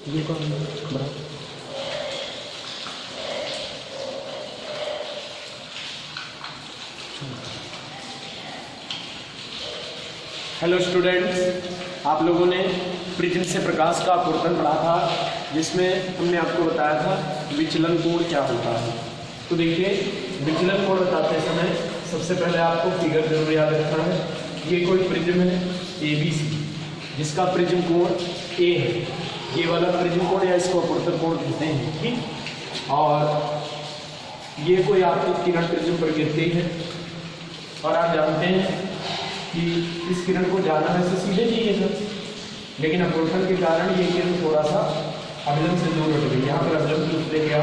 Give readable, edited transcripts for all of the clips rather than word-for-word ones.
ये कौन बड़ा हेलो स्टूडेंट्स, आप लोगों ने प्रिज्म से प्रकाश का अपवर्तन पढ़ा था, जिसमें हमने आपको बताया था विचलन कोण क्या होता है। तो देखिए, विचलन कोण बताते समय सबसे पहले आपको फिगर जरूर याद रखना है। ये कोई प्रिज्म है ABC, जिसका प्रिज्म कोण A है। ये वाला प्रिज्म कोण या इसको अपवर्तन कोण कहते हैं, ठीक। और ये कोई आपकी किरण प्रिज्म पर गिरती है और आप जानते हैं कि इस किरण को जाना वैसे सीधे चाहिए था, लेकिन अपवर्तन के कारण ये किरण थोड़ा सा अभिलंब से दूर हट गई। यहाँ पर अभिलंब की उससे क्या,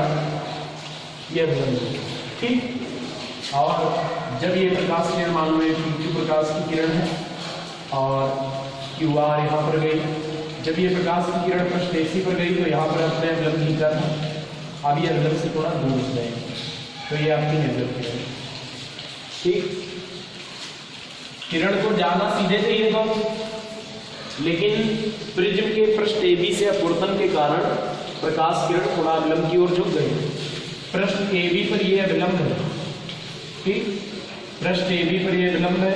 ये अभिलंब, ठीक। और जब ये प्रकाश किरण, मान लो Q प्रकाश की किरण है और QR यहाँ पर गई। जब ये प्रकाश की किरण पृष्ठ AC पर गई तो यहाँ पर अपने अभिलंब खींचा था, अब ये अभिलंब से थोड़ा दूर हो जाएगी, तो ये आपकी निर्गत किरण, ठीक। किरण को जाना सीधे चाहिए था, लेकिन प्रिज्म के पृष्ठ AB से अपवर्तन के कारण प्रकाश किरण थोड़ा अभिलंब की ओर झुक गई। पृष्ठ AB पर यह अभिलंब है, ठीक। पृष्ठ AB पर यह अभिलंब है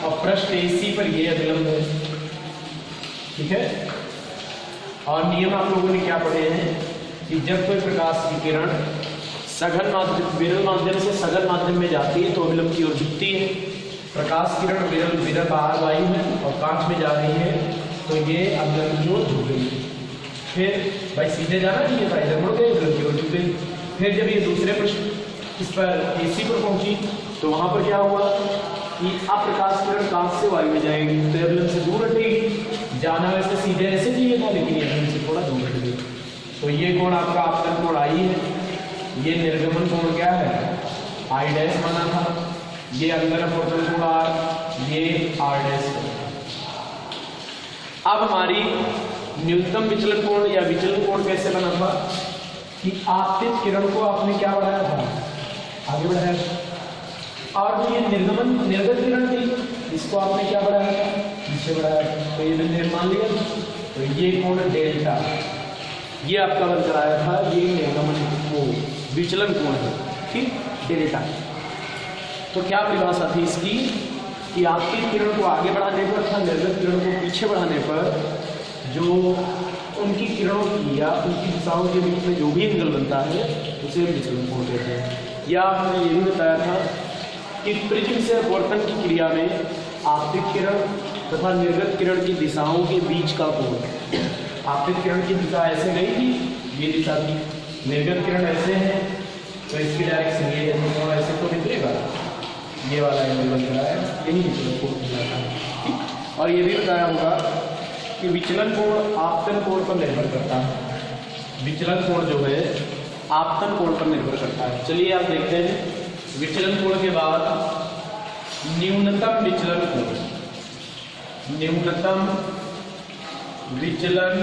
और पृष्ठ AC पर यह अभिलंब है, ठीक है। और नियम आप लोगों ने क्या पढ़े हैं कि जब कोई प्रकाश की किरण सघन माध्यम, विरल माध्यम से सघन माध्यम में जाती है तो अभिलंब की ओर झुकती है। प्रकाश किरण विरल बाहर वायु है और कांच में जा रही है तो ये अभिलंब की ओर झुक गई। फिर भाई सीधे जाना चाहिए था, इधर मुड़ गई, अभिलंब की ओर झुक गई। फिर जब ये दूसरे पृष्ठ इस पर AC पर पहुंची तो वहां पर क्या हुआ कि अब प्रकाश किरण कांच से वायु में जाएगी तो अभिलंब से दूर हटेगी। जाना वैसे सीधे ऐसे चाहिए था, लेकिन अभिलंब से थोड़ा दूर हट गई। तो ये कोण आपका आपतन कोण I है। ये निर्गमन कोण क्या है, I' माना था। ये अंदर अपवर्तन कोण R, ये R'। अब हमारी न्यूनतम विचलन कोण या विचलन कोण कैसे बना था कि आपतित किरण को आपने क्या बढ़ाया था, आगे बढ़ाया, और जो ये निर्गत किरण थी इसको आपने क्या बढ़ाया था, पीछे बढ़ाया था। तो ये बिंदु मान लिया, तो ये कोण डेल्टा ये आपका बन कराया था, ये निर्गमन वो विचलन कोण है, ठीक, डेल्टा। तो क्या परिभाषा थी इसकी कि आपकी किरण को आगे बढ़ाने पर तथा निर्गत किरण को पीछे बढ़ाने पर जो उनकी किरणों की या उनकी दिशाओं के बीच में जो भी एंगल बनता है उसे विचलन कोण कहते हैं। या आपने ये भी बताया था कि प्रिज्म से अपवर्तन की क्रिया में आपतित किरण तथा निर्गत किरण की दिशाओं के बीच का कोण, आपतित किरण की दिशा ऐसे गई थी, ये दिशा थी, निर्गत किरण ऐसे है तो इसकी डायरेक्शन ये है, तो ऐसे तो निकलेगा, ये वाला एंगल बन रहा है, यही विचलन कोण कहलाता है, ठीक। और ये भी बताया होगा कि विचलन कोण आपतन कोण पर निर्भर करता है। विचलन कोण जो है आपतन कोण पर निर्भर करता है। चलिए आप देखते हैं विचलन कोण के बाद न्यूनतम विचलन कोण, न्यूनतम विचलन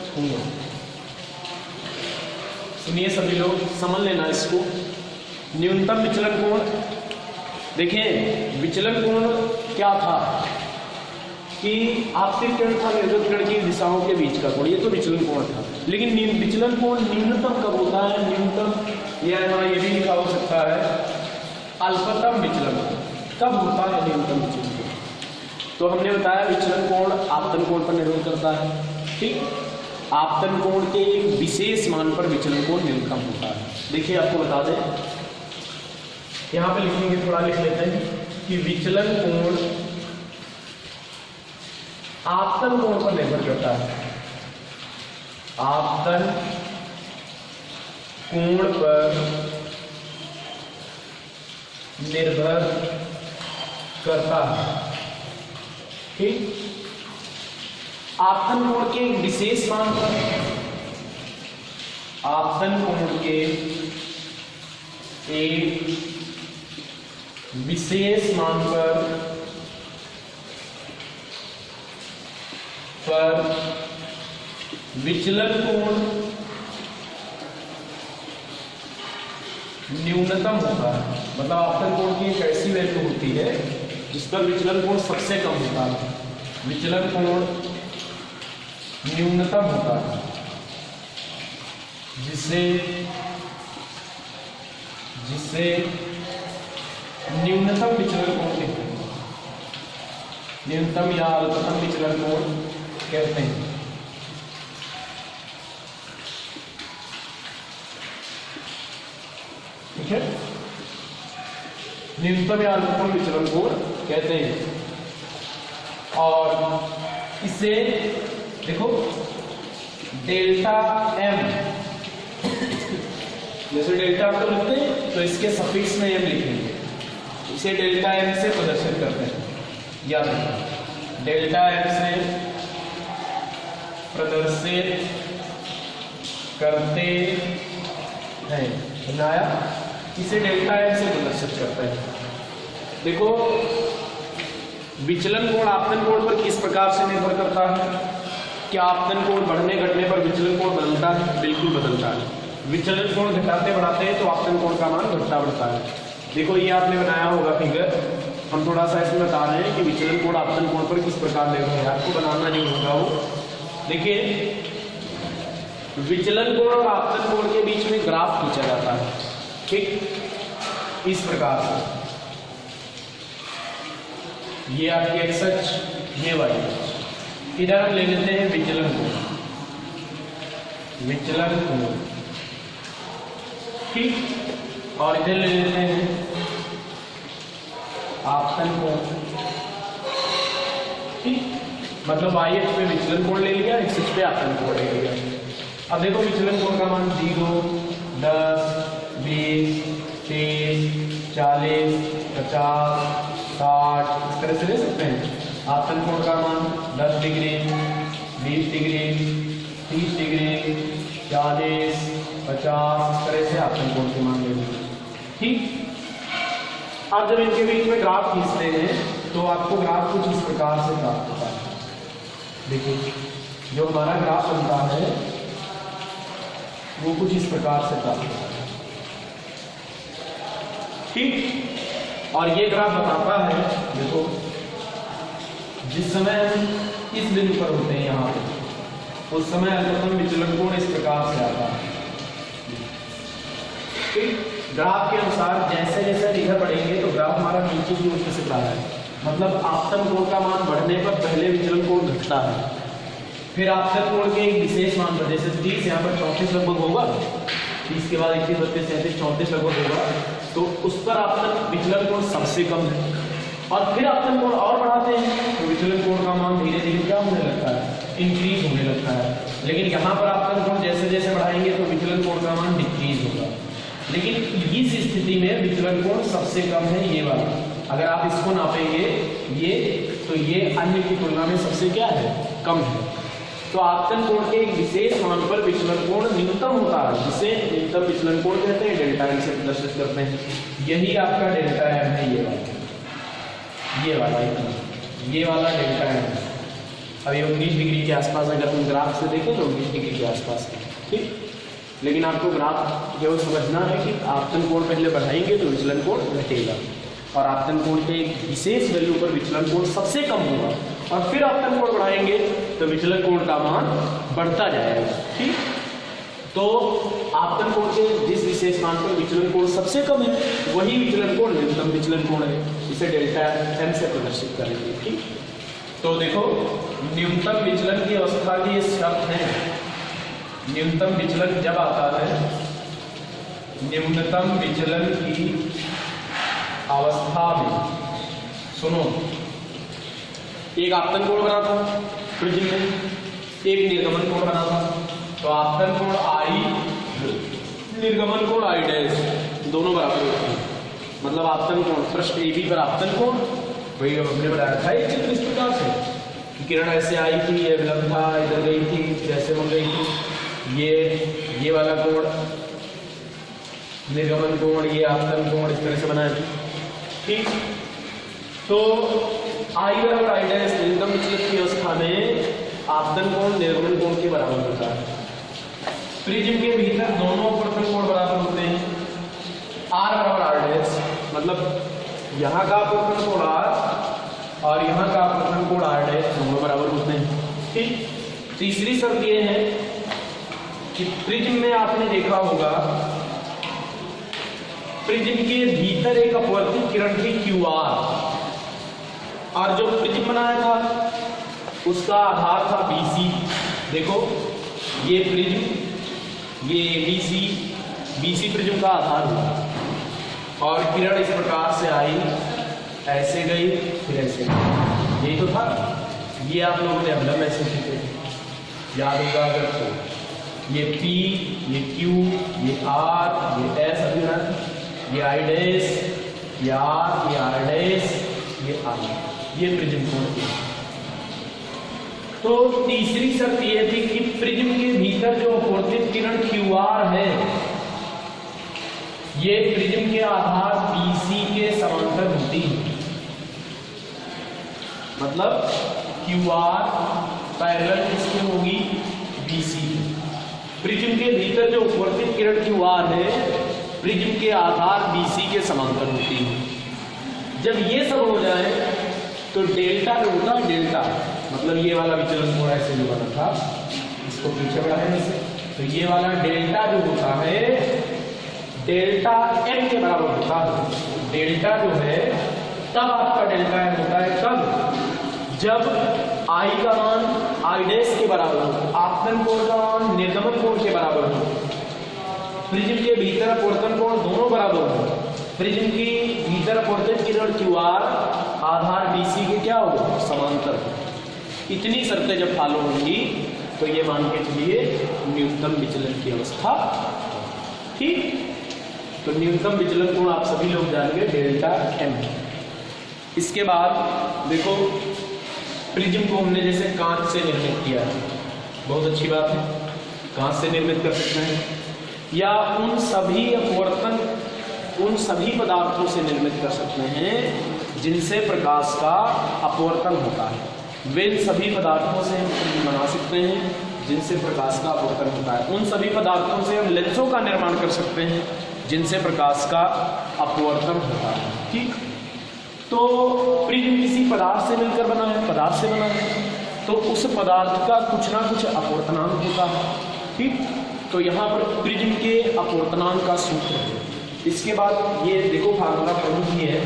कोण। सुनिए सभी लोग, समझ लेना इसको। न्यूनतम विचलन कोण, देखिए विचलन कोण क्या था कि आपतित किरण था निर्गत किरण की दिशाओं के बीच का कोण, ये तो विचलन कोण था। लेकिन विचलन कोण न्यूनतम कब होता है, न्यूनतम या यहाँ ये भी लिखा हो सकता है अल्पतम विचलन कब होता है, न्यूनतम विचलन कोण। तो हमने बताया विचलन कोण आपतन कोण पर निर्भर करता है, ठीक। आपतन कोण के एक विशेष मान पर विचलन कोण न्यूनतम होता है। देखिए आपको बता दें, यहाँ पे लिखेंगे, थोड़ा लिख लेते हैं कि विचलन कोण आपतन कोण पर निर्भर करता है। आपतन कोण पर निर्भर करता है, ठीक। आपतन कोण के विशेष मान पर, आपतन कोण के एक विशेष मान पर विचलन कोण न्यूनतम होता है। मतलब आपतन कोण की एक ऐसी वैल्यू होती है जिस पर विचलन कोण सबसे कम होता है, विचलन कोण न्यूनतम होता है। जिसे न्यूनतम विचलन कोण कहते हैं, न्यूनतम या अल्पतम विचलन कोण कहते हैं। ठीक है, न्यूनतम या अल्पतम विचलन कोण कहते हैं। और इसे देखो डेल्टा एम, जैसे डेल्टा को लिखते हैं तो इसके सफिक्स में एम लिखेंगे, इसे डेल्टा एम से प्रदर्शित करते हैं। याद रखना, डेल्टा एम से प्रदर्शित करते हैं, बनाया, इसे डेल्टा एम से प्रदर्शित करते हैं। देखो विचलन कोण आपतन कोण पर किस प्रकार से निर्भर करता है? क्या आपतन कोण बढ़ने घटने पर विचलन कोण बदलता है? बिल्कुल बदलता है। विचलन कोण घटाते बढ़ाते हैं तो आपतन कोण का मान घटता बढ़ता है। देखो ये आपने बनाया होगा फिगर, हम थोड़ा सा इसमें बता रहे हैं कि विचलन कोण आपतन कोण पर किस प्रकार निर्भर है, आपको बनाना नहीं होगा वो। देखिए विचलन कोण और आपतन कोण के बीच में ग्राफ खींचा जाता है, ठीक इस प्रकार से। ये आपकी एक्स अक्ष, ये वाली, इधर हम ले लेते हैं विचलन कोण, विचलन कोण, ठीक, और इधर ले लेते हैं आपतन कोण, ठीक। मतलब y अक्ष पे विचलन कोण ले लिया, x अक्ष पे आपतन कोण ले लिया। अब देखो विचलन कोण का मान 0, 10, 20, 30, 40, 50, 60 इस तरह से ले सकते हैं। आपतन कोण का मान 10 डिग्री, 20 डिग्री, 30 डिग्री, 40, 50 इस तरह से आपतन कोण के मान ले लेंगे, ठीक। अब जब इनके बीच में ग्राफ खींचते हैं तो आपको ग्राफ कुछ इस प्रकार से प्राप्त होता है। देखिए जो हमारा ग्राफ बनता है वो कुछ इस प्रकार से प्राप्त होता है, ठीक। और ये ग्राफ बताता है, देखो जिस समय हम इस बिंदु पर होते हैं यहाँ पे, उस समय अल्पतम विचलन कोण इस प्रकार से आता है, ठीक। ग्राफ के अनुसार जैसे जैसे इधर बढ़ेंगे तो ग्राफ हमारा नीचे की ओर से बढ़ रहा है, मतलब आपतन कोण का मान बढ़ने पर पहले विचलन कोण घटता है, फिर आपतन कोण के एक विशेष मान पर, जैसे 30 यहाँ पर 34 लगभग होगा, 30 के बाद 21, 32, 33, 34 लगभग होगा, तो उस पर आपतन विचलन कोण सबसे कम है। और फिर आपतन कोण और बढ़ाते हैं तो विचलन कोण का मान धीरे धीरे क्या होने लगता है, इंक्रीज होने लगता है। लेकिन यहाँ पर आपतन कोण जैसे जैसे बढ़ाएंगे तो विचलन कोण का मान डिक्रीज होगा। लेकिन इस स्थिति में विचलन कोण सबसे कम है ये वाला, अगर आप इसको नापेंगे ये, तो ये अन्य की तुलना में सबसे क्या है, कम है। तो आपतन कोण के एक विशेष मान पर विचलन कोण न्यूनतम होता है, जिसे न्यूनतम विचलन कोण कहते हैं, डेल्टा एम से प्रदर्शित करते हैं। यही आपका डेल्टा एम है, ये वाला ये वाला डेल्टा एम। अब ये 19 डिग्री के आसपास, अगर हम ग्राफ से देखें तो 19 डिग्री के आसपास है, ठीक। लेकिन आपको ग्राफ केवल समझना है कि आपतन कोण पहले बढ़ाएंगे तो विचलन कोण घटेगा, और आपतन कोण के एक विशेष वैल्यू पर विचलन कोण सबसे कम होगा, और फिर आपतन कोण बढ़ाएंगे तो विचलन कोण का मान बढ़ता जाएगा, ठीक। तो आपतन कोण के जिस विशेष मान पर विचलन कोण सबसे कम है वही विचलन कोण न्यूनतम विचलन कोण है, इसे डेल्टा एम से प्रदर्शित करेंगे, ठीक। तो देखो न्यूनतम विचलन की अवस्था की ये शर्त है, न्यूनतम विचलन जब आता है, न्यूनतम विचलन की अवस्था में, सुनो, एक आपतन कोण बना था प्रिज्म में, एक निर्गमन कोण बना था, तो आपतन कोण आई, निर्गमन कोण आई डैश, दोनों बराबर होते हैं। मतलब आपतन कोण पृष्ठ AB पर आपतन कोण, वही हमने बनाया था एक चित्र इस प्रकार से, किरण ऐसे आई थी, ये विलंब था, इधर गई थी, जैसे बन गई थी, ये वाला कोण निर्गमन कोण, ये आपतन कोण, इस तरह से बनाया था, ठीक। तो आई बराबर आई डैश न्यूनतम विचलन की अवस्था में आपतन कोण निर्गमन कोण के बराबर होता है। प्रिज्म के भीतर दोनों अपवर्तन कोण बराबर होते हैं, आर बराबर आर डैश, मतलब यहाँ का अपवर्तन कोण आर और यहाँ का अपवर्तन कोण आर डैश दोनों बराबर होते हैं, ठीक। तीसरी शर्त ये है कि प्रिज्म में आपने देखा होगा, प्रिज्म के भीतर एक अपवर्तित किरण थी QR, और जो प्रिज्म बनाया था उसका आधार था BC। देखो ये प्रिज्म, ये BC प्रिज्म का आधार हुआ, और किरण इस प्रकार से आई, ऐसे गई, फिर ऐसे गई। यही तो था। ये आप लोगों ने अवलंब ऐसे सीखे थे, याद होगा अगर तो। ये P, ये Q, ये R, ये S, अभी ना ये I डैश, ये R, ये R डैश, ये I, ये प्रिज्म कोण थी। तो तीसरी शर्त ये थी कि प्रिज्म के भीतर जो अपवर्तित किरण QR है, ये प्रिज्म के आधार BC के समांतर होती है। मतलब QR पैरेलल किसकी होगी? BC। प्रिज्म के भीतर जो अपवर्तित किरण QR है, प्रिज्म के आधार BC के समांतर होती है। जब ये सब हो जाए तो डेल्टा जो होता है, डेल्टा मतलब ये वाला विचलन कोण ऐसे जो बना था, इसको पीछे बढ़ाने से, तो ये वाला डेल्टा जो होता है, डेल्टा M के बराबर होता है। डेल्टा जो है तब आपका डेल्टा M होता है कब? जब I का मान I डैश के बराबर हो, आपतन कोण का मान निर्गमन कोण के बराबर हो, प्रिज्म के भीतर अपवर्तन कोण दोनों बराबर हो, प्रिज्म की भीतर अपवर्तित किरण QR आधार BC के क्या होगा? समांतर। इतनी शर्तें जब फॉलो होंगी तो ये मान के चलिए न्यूनतम विचलन की अवस्था। ठीक, तो न्यूनतम विचलन कोण आप सभी लोग जानेंगे डेल्टा M। इसके बाद देखो, प्रिज्म को हमने जैसे कांच से निर्मित किया है, बहुत अच्छी बात है, कांच से निर्मित कर सकते हैं, या उन सभी अपवर्तन, उन सभी पदार्थों से निर्मित कर सकते हैं जिनसे प्रकाश का अपवर्तन होता है। वे सभी पदार्थों से हम प्रिज्म बना सकते हैं जिनसे प्रकाश का अपवर्तन होता है। उन सभी पदार्थों से हम लेंसों का निर्माण कर सकते हैं जिनसे प्रकाश का अपवर्तन होता है। ठीक, तो प्रिज्म किसी पदार्थ से मिलकर बना है, पदार्थ से बना है, तो उस पदार्थ का कुछ ना कुछ अपवर्तनांक होता है। ठीक, तो यहाँ पर प्रिज्म के अपवर्तनांक का सूत्र है। इसके बाद ये देखो फार्मूला प्रमुख ही है,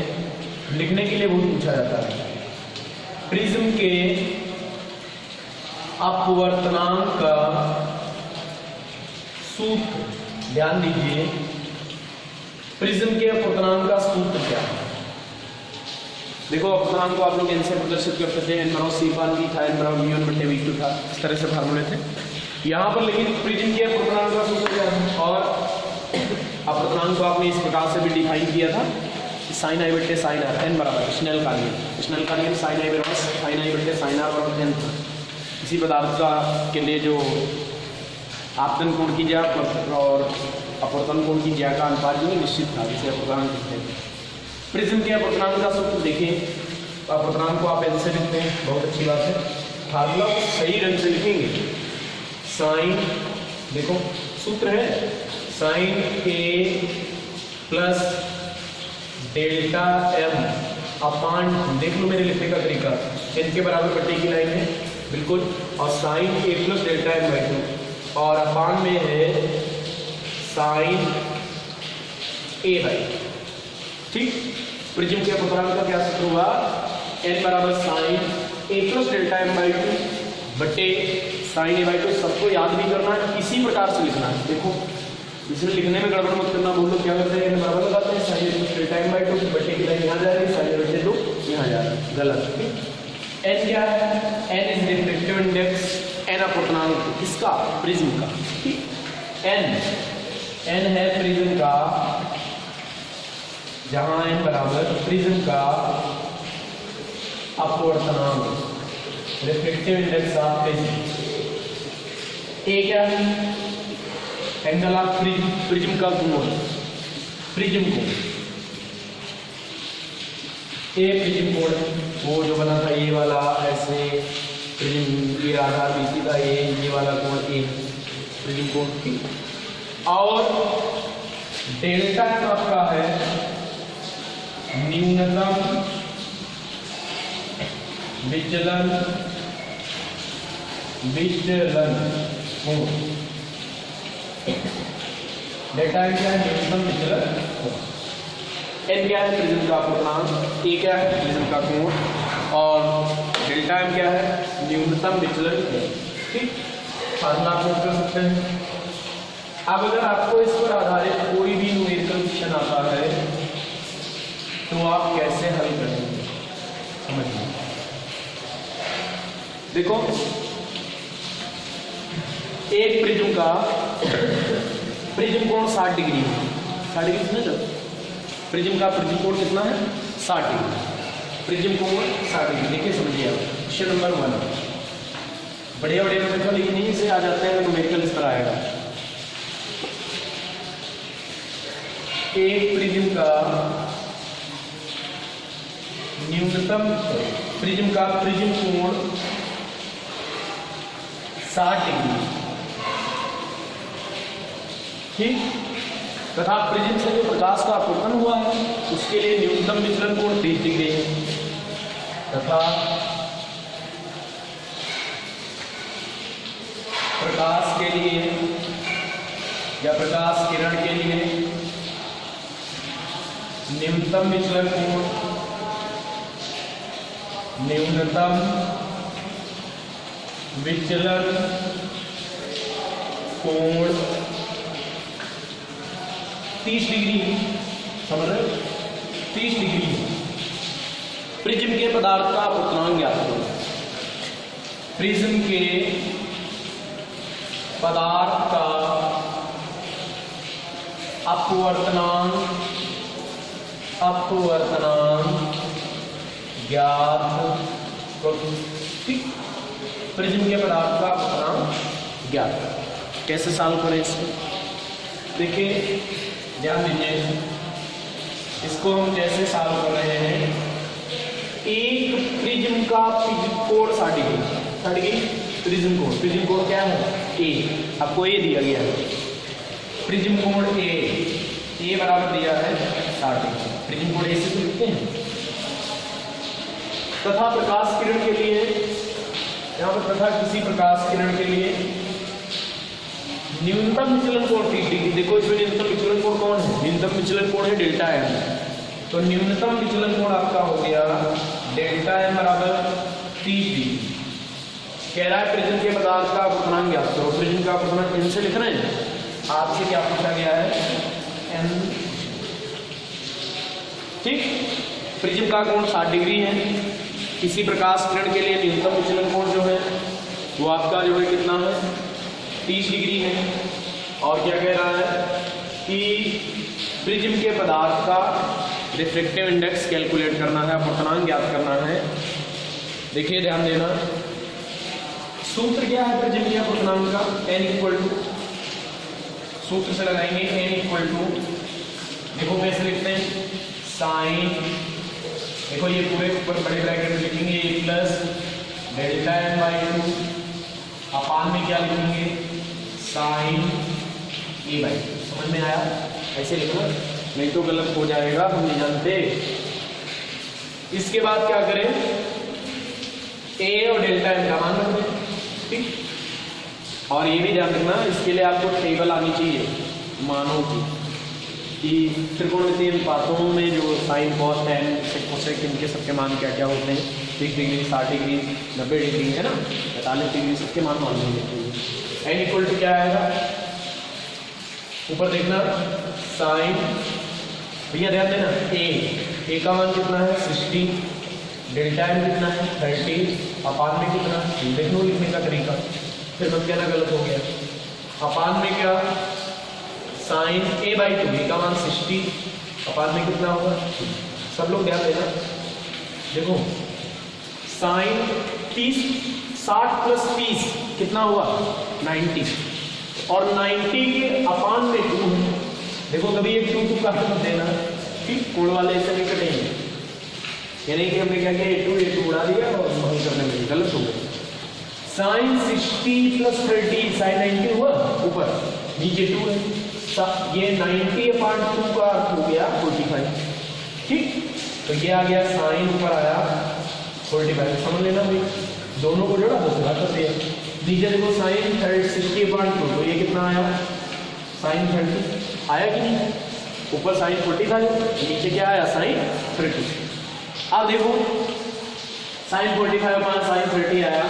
लिखने के लिए बहुत पूछा जाता है। प्रिज्म के अपवर्तनांक का सूत्र, ध्यान दीजिए, प्रिज्म के अपवर्तनांक का सूत्र क्या है? देखो अपवर्तनांक को आप लोग इनसे प्रदर्शित करते थे, n बराबर c पान की था, n बराबर v1 बटे v2 था, इस तरह से फार्मूले थे। यहाँ पर लेकिन प्रिज्म के अपवर्तनांक का सूत्र क्या है? और अपवर्तनांक को आपने इस प्रकार से भी डिफाइन किया था, साइन आई बटे साइन आर, n बराबर स्नेल का नियम साइन आई बराबर साइन आई बटे साइन आर बराबर n। इसी पदार्थ का के लिए जो आपतन कोण की ज्या और अपवर्तन कोण की ज्या का अनुपात जो निश्चित था, जिसे अपवर्तनांक कहते हैं। प्रिज्म के अपवर्तनांक का सूत्र देखिए, अपवर्तनांक को आप ऐसे लिखते हैं, बहुत अच्छी बात है, फार्मूला सही ढंग से लिखेंगे। साइन, देखो सूत्र है sine A plus delta M upon, देख लो मेरे लिखने का तरीका, n के बराबर बटे की लाइन है बिल्कुल, और sine A plus delta M by 2, और अपान में है साइन A बाई। ठीक, प्रिज्म के अपवर्तनांक का क्या सूत्र हुआ? n बराबर sine A plus delta M by 2 बटे साइन A बाई 2। सबको याद भी करना है, इसी प्रकार से लिखना है। देखो इसलिए लिखने में गड़बड़ मत करना, बोलो क्या करते हैं, n बराबर लगाते हैं sine A plus delta M by 2, बटे की लाइन यहाँ जा रही है, साइन A बटे 2 यहाँ जा रहा है, गलत। n क्या है? n is refractive index, n अपवर्तनांक किसका? प्रिज्म का। ठीक, n है प्रिज्म का, जहां n बराबर प्रिज्म का अपवर्तनांक, refractive index of prism. a क्या है? एंगल ऑफ प्रिज्म का कोण, प्रिज्म कोण, a प्रिज्म कोण वो जो बना था ये वाला, ऐसे प्रिज्म ये आधार BC का ये वाला कोण a प्रिज्म कोण। और डेल्टा M आपका है न्यूनतम विचलन कोण। डेल्टा एम क्या है, न्यूनतम विचलन कोण। एन क्या है, प्रिज्म का अपूर्णांक, ए क्या है, प्रिज्म का कोण, और डेल्टा एम क्या है, न्यूनतम विचलन कोण। ठीक, फार्मूला आप नोट कर सकते हैं। अब अगर आपको इस पर आधारित कोई भी न्यूमेरिकल क्वेश्चन आता है तो आप कैसे हल करेंगे, समझिए। देखो, एक प्रिज्म का प्रिज्म कोण 60 डिग्री है। 60 डिग्री समझ लो, प्रिज्म का प्रिज्म कोण कितना है, 60 डिग्री। प्रिज्म कोण 60 डिग्री। देखिए समझिए आप, क्वेश्चन नंबर 1, बढ़िया बढ़िया न्यूमेरिकल लेकिन यहीं से आ जाते हैं, न्यूमेरिकल इस तरह आएगा। एक प्रिज्म का न्यूनतम प्रिज्म कोण 60 डिग्री, ठीक, तथा प्रिज्म से जो प्रकाश का अपवर्तन हुआ है उसके लिए न्यूनतम विचलन कोण 30 डिग्री है, तथा प्रकाश के लिए या प्रकाश किरण के लिए न्यूनतम विचलन कोण 30 डिग्री, समझ रहे हो, 30 डिग्री। प्रिज्म के पदार्थ का अपवर्तनांक ज्ञात करो। प्रिज्म के पदार्थ का अपवर्तनांक ज्ञात करो। ठीक, प्रिज्म के पदार्थ का अपवर्तनांक ज्ञात करो। कैसे सॉल्व करें इसको, देखिए ध्यान दीजिए, इसको हम कैसे सॉल्व कर रहे हैं। एक प्रिज्म का कोण 60 डिग्री, प्रिज्म कोण क्या है, ए, आपको ए दिया गया है, प्रिज्म कोण ए बराबर दिया है 60 डिग्री। प्रिज्म कोण ए से तो लिखते हैं। तथा प्रकाश किरण के लिए, यहाँ पर तथा किसी प्रकाश किरण के लिए न्यूनतम विचलन कोण 30 डिग्री। देखो इसमें न्यूनतम विचलन कोण कौन है, न्यूनतम विचलन कोण है डेल्टा एम। तो न्यूनतम विचलन कोण आपका हो गया डेल्टा एम बराबर 30 डिग्री। कह रहा है प्रिज्म के पदार्थ का अपवर्तनांक ज्ञात करो। प्रिज्म का अपवर्तनांक एन से लिख रहे हैं, आपसे क्या पूछा गया है, एन। ठीक, प्रिज्म का कोण 60 डिग्री है। किसी प्रकाश किरण के लिए न्यूनतम विचलन कोण जो है वो आपका जो है कितना है, 30 डिग्री है। और क्या कह रहा है कि प्रिज्म के पदार्थ का रिफ्रैक्टिव इंडेक्स कैलकुलेट करना है, अपवर्तनांक ज्ञात करना है। देखिए ध्यान देना, सूत्र क्या है प्रिज्म के अपवर्तनांक का, n इक्वल टू, सूत्र से लगाएंगे n इक्वल टू, देखो कैसे लिखते हैं, साइन, देखो ये पूरे ऊपर बड़े ब्रैकेट में लिखेंगे a plus delta M by 2, upon में क्या लिखेंगे, साइन ए बाई 2। समझ में आया, ऐसे लिखना, नहीं तो गलत हो जाएगा, हम नहीं जानते। इसके बाद क्या करें, a और डेल्टा एम का मान रख दें। ठीक, और ये भी ध्यान रखना, इसके लिए आपको टेबल आनी चाहिए मानों की, कि त्रिकोणमितीय अनुपातों में जो साइन कॉस टैन कोसेक इनके सबके मान क्या क्या होते हैं, 30 डिग्री 60 डिग्री 90 डिग्री है ना, 45 डिग्री, सबके मान मालूम होने चाहिए। एन इक्वल टू क्या आएगा, ऊपर देखना साइन, भैया ध्यान देना, ए का मान कितना है 60, डेल्टा एम कितना है 30, अपान में कितना, देख लो लिखने का तरीका, फिर मत कहना गलत हो गया। अपान में क्या, साइन ए बाई 2, ए का मान 60, अपान में कितना होगा, सब लोग ध्यान देना। देखो साइन 30, 60 प्लस 30 कितना हुआ 90, और 90 के अपान में 2 है। देखो कभी एक 2 काट मत देना, ठीक, कोण वाले ऐसे नहीं कटेंगे, ये नहीं कि हमने क्या किया ए 2 उड़ा दिया और वही करने में गलत हो गया। साइन 60 प्लस 30 साइन 90 हुआ, ऊपर नीचे 2 है, ये 90 अपान 2 का अर्थ हो गया 45। ठीक, तो ये आ गया साइन, ऊपर आया 45, समझ लेना भाई, दोनों को जोड़ा दूसरा कर दिया। नीचे देखो साइन 60 अपान 2, तो ये कितना आया साइन 30, आया कि नहीं? ऊपर साइन 40 था, नीचे क्या आया साइन 30। अब देखो साइन 45 अपॉन साइन 30 आया।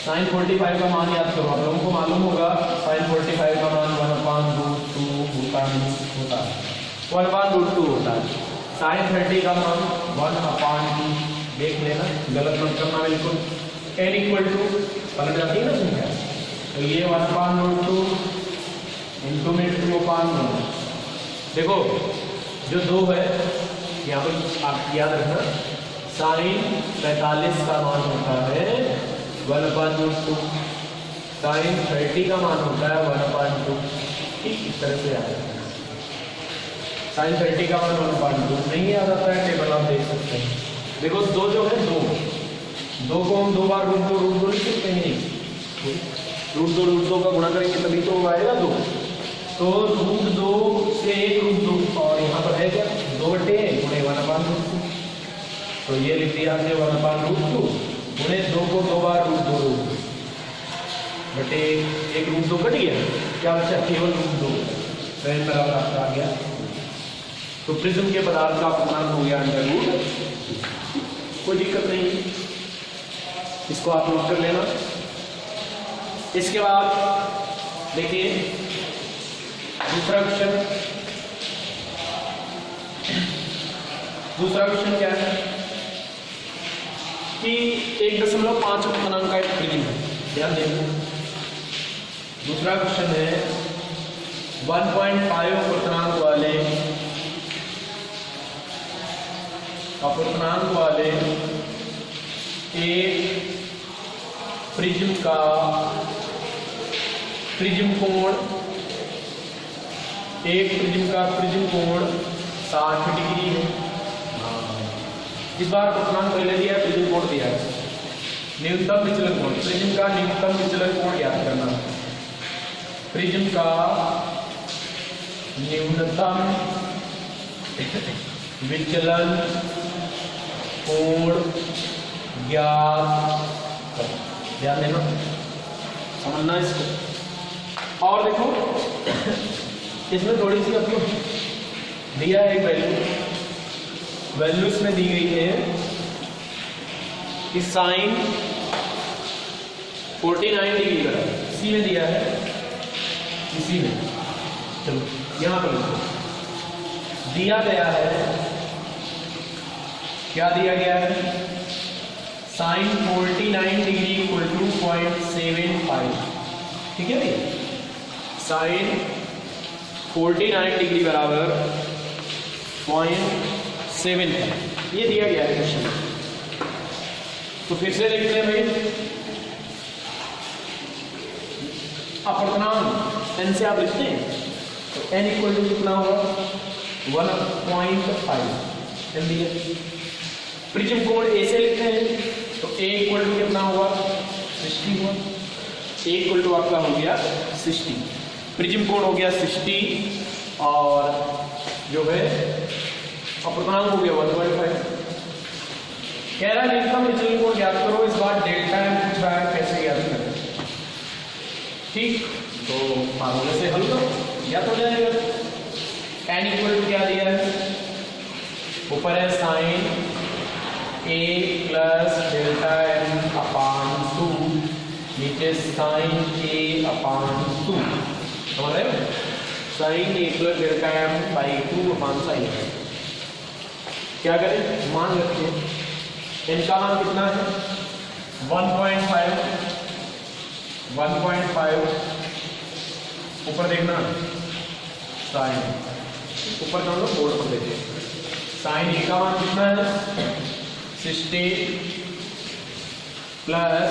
साइन 45 का मान याद करो, आप लोगों को मालूम होगा साइन 45 का मान 1/√2 होता है 1/√2 होता है। साइन 30 का मान 1/2 देख लेना, गलत मत करना बिल्कुल। n इक्वल टू पलट जाती है ना संख्या, तो ये 1/√2 इंटू में 2/1। देखो जो 2 है यहाँ पर आप याद रखना, साइन 45 का मान होता है 1/√2, साइन 30 का मान होता है 1/2। ठीक इस तरह से याद रखना। साइन 30 का मान 1/2 नहीं याद आता है, टेबल आप देख सकते हैं। देखो 2 जो है 2 को हम 2 बार √2 लिख सकते हैं, √2 का गुणा करेंगे तभी तो आएगा 2। तो √2 से 1 और यहाँ पर है क्या 2/1 गुणे 1/√2, तो ये लिख दिया आपने 1/√2 गुणे 2 को 2 बार √2 बटे 1 कट गया, क्या बचा केवल √2, तो n बराबर आपका आ गया। तो प्रिज्म के पदार्थ का अपवर्तनांक हो गया √2, कोई दिक्कत नहीं, इसको आप नोट कर लेना। इसके बाद देखिए दूसरा क्वेश्चन क्या है कि 1.5 अपवर्तनांक का एक प्रिज्म है, ध्यान देना। दूसरा क्वेश्चन है 1.5 अपवर्तनांक वाले एक प्रिज्म का प्रिज्म कोण 60 डिग्री है। इस बार अपवर्तनांक पहले दिया है, प्रिज्म कोण दिया है। न्यूनतम विचलन कोण, प्रिज्म का न्यूनतम विचलन कोण ज्ञात करना। प्रिज्म का न्यूनतम विचलन कोण ज्ञात, ध्यान देना, समझना इसको। और देखो इसमें थोड़ी सी आपको दिया है एक वैल्यू इसमें दी गई है कि साइन 49 डिग्री का इसी में दिया है, इसी में, चलो यहां पर दिया गया है, क्या दिया गया है, साइन 49 डिग्री इक्वल टू 0.75, ठीक है भैया, साइन 49 डिग्री बराबर 0.75, ये दिया गया है क्वेश्चन। तो फिर से देखते हैं भाई, अपवर्तनांक n से आप लिखते हैं तो n इक्वल टू कितना होगा 1.5 n दिया। प्रिज्म कोण a से लिखते हैं तो a इक्वल टू कितना होगा 60 हुआ, a इक्वल टू आपका हो गया 60, प्रिज्म कोण हो गया 60 और जो है अपवर्तनांक हो गया 1.5। कह रहा है न्यूनतम विचलन कोण ज्ञात करो, इस बार डेल्टा m पूछ रहा है, कैसे ज्ञात करें। ठीक, तो फार्मूले से हल करो, ज्ञात हो जाएगा। n इक्वल टू क्या दिया है, ऊपर है sine a plus delta m upon 2, नीचे साइन a अपान 2, समझ रहे हो, sine a plus delta m by 2 upon sine. क्या करें, मान रखिए n का मान कितना है 1.5, ऊपर देखना साइन, ऊपर जाओ बोर्ड पर देखिए, साइन a का मान कितना है 60 प्लस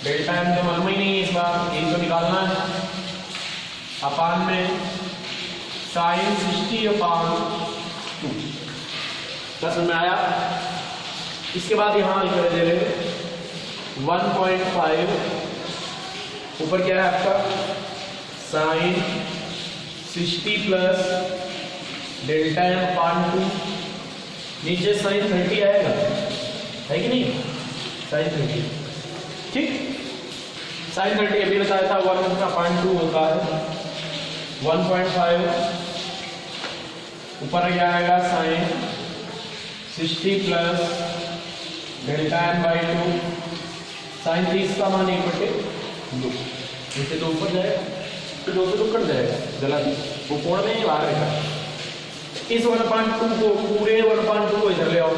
डेल्टा m तो मालूम ही नहीं है, इस बार ये तो निकालना है, अपान में साइन 60 अपान 2, क्या समझ में आया। इसके बाद यहां हल कर दे रहे 1.5, ऊपर क्या है आपका sign 60 plus delta m upon 2, नीचे साइन 30 आएगा, है कि नहीं, साइन 30, ठीक, साइन 30 अभी बताया था 1/2 होता है, 1.5 ऊपर क्या आएगा sine 60 plus delta N by 2 sine 30 का मान 1/2 जैसे 2 ऊपर जाएगा तो 2 से 2 कट जाएगा, गलत, वो कोण में ही बाहर रहेगा। इस 1/2 को पूरे 1/2 को इधर ले आओ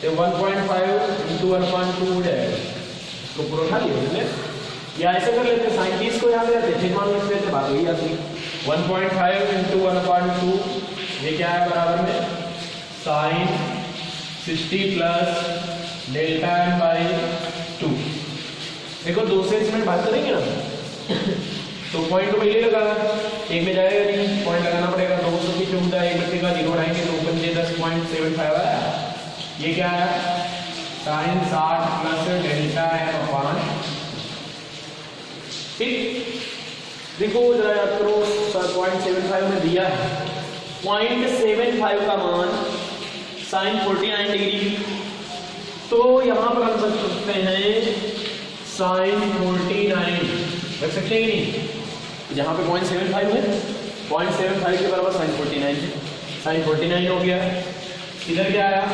तो 1.5 इंटू 1/2 हो जाएगा, तो पूरा उठा लिया हमने। या ऐसे कर लेते साइन 30 को यहाँ ले आते, फिर मान लिख लेते, बात वही आती 1.5 इंटू 1/2 ये क्या है बराबर में sine 60 plus delta N by 2। देखो 2 से इसमें बात करेंगे ना तो पॉइंट को पहले लगाना, एक में जाएगा नहीं, पॉइंट लगाना पड़ेगा। 200 की 14 एक बच्चे का 0 बढ़ाएंगे तो ऊपर से 10.75 आया। ये क्या है साइन 60 प्लस डेल्टा एन अपान, ठीक। देखो जरा याद करो 0.75 में दिया है 0.75 का मान साइन 49 डिग्री, तो यहां पर हम रख सकते हैं साइन 49 रख सकते हैं नहीं, जहां पे 0.75 है 0.75 के बराबर साइन 49 है, साइन 49 हो गया। इधर क्या आया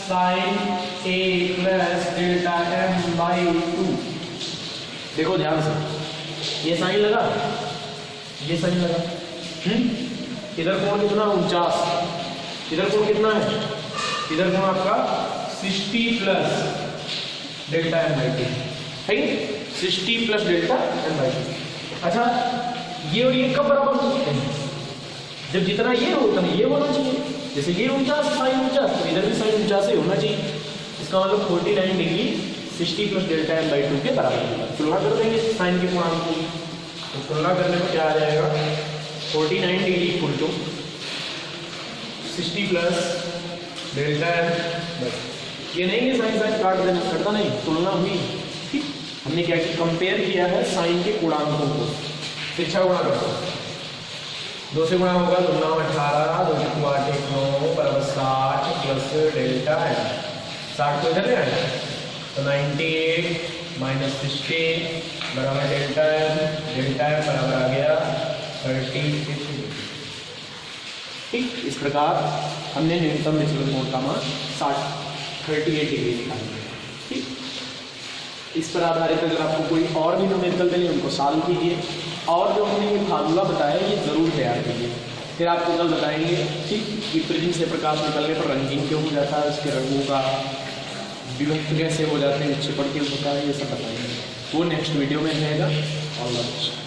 sine a plus delta m by 2। देखो ध्यान से ये साइन लगा, ये साइन लगा, इधर कोण कितना 49, इधर कोण कितना है, इधर कोण आपका 60 प्लस डेल्टा m बाई 2 है, 60 प्लस डेल्टा m बाई 2। अच्छा ये और ये कब बराबर हो सकते हैं, जब जितना ये होता है ये होना चाहिए, जैसे ये 49 साइन 49 तो इधर भी साइन 49 ही होना चाहिए। इसका मतलब 49 degree 60 plus delta M by 2 के बराबर होगा। तुलना कर देंगे साइन के पूर्णांक को, तो तुलना करने पर क्या आ जाएगा 49 degree equal to 60 plus delta M. ये नहीं है साइन साइन काट देना, करता नहीं, तुलना हुई, ठीक। हमने क्या किया कंपेयर किया है साइन के पूर्णांकों को, शिक्षा गुणा करो 2 से गुणा होगा 2 9 18 2 3 8 1 9 बराबर 60 प्लस डेल्टा एम। 60 को इधर ले आए तो 98 माइनस 60 बराबर डेल्टा एम बराबर आ गया 36। ठीक, इस प्रकार हमने न्यूनतम विचलन कोण का मान 38 डिग्री निकाल लिया। ठीक, इस पर आधारित अगर आपको कोई और भी न्यूमेरिकल देने उनको सॉल्व कीजिए, और जो हमने ये फार्मूला बताया ये जरूर तैयार कीजिए, फिर आपको कल बताएंगे ठीक कि प्रिज्म से प्रकाश निकलने पर रंगीन क्यों हो जाता है, उसके रंगों का विभक्त कैसे हो जाते हैं, अच्छे पढ़ के होता है, ये सब बताएंगे। वो नेक्स्ट वीडियो में रहेगा। All the best.